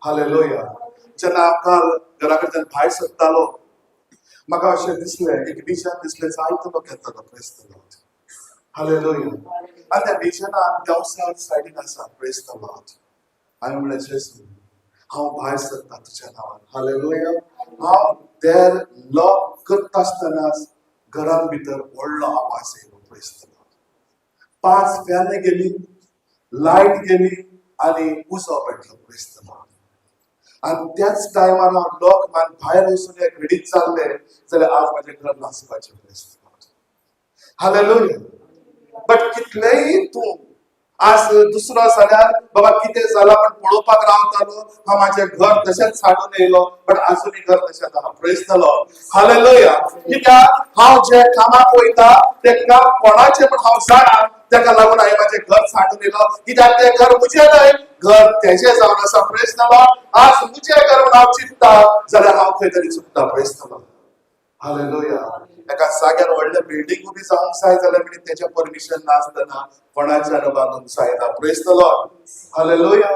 Hallelujah. जेन्ना हांव घरा कडच्यान भायर सरतालो म्हाका अशें दिसलें, एक विजन दिसलें, जायतो लोक येतलो. Praise the lord. हालेलुया. आनी त्या विजनान देवसार सायडीन आसा. Praise the Lord. हांवें म्हणलें जेजू हांव भायर सरता तुज्या नांवान. हालेलुया. हांव देर लॉक करता आसतनाच घरान भितर व्हडलो आवाज येयलो. Praise the Lord. 5 फॅन गेली, लायट गेली आनी उजो पेटलो. Praise the Lord. आनी त्याच टायमार हांव लॉक मारून भायर वचून एक घडीत चाललें जाल्यार आज म्हाजें घर नाचपाचें. Praise the lord. Hallelujah. But कितलेंय तूं आज दुसरो जाल्यार बाबा कितें जालां पण पळोवपाक रावतालो, हांव म्हाजें घर तशेंच साडून येयलो, पण आजुनूय घर तशेंच आहा. Praise the lord. हालेलुया. कित्याक हांव जे कामाक वयता तें काम कोणाचें पण हांव जाणा, तेका लागून हांवें म्हाजें घर साडून येयलो. कित्याक तें घर म्हजें न्हय, घर तेजें जावन आसा. Praise the Lord. आज म्हजें घर म्हूण हांव चिंतता जाल्यार हांव खंय तरी चुकता. Praise the lord. हालेलुया. एका जाग्यार व्हडलें बिल्डींग बी जावंक जाय जाल्यार म्हणजे तेजें परमिशन नासतना कोणाच्यान बांदूंक जायना. Praise the lord. हालेलुया.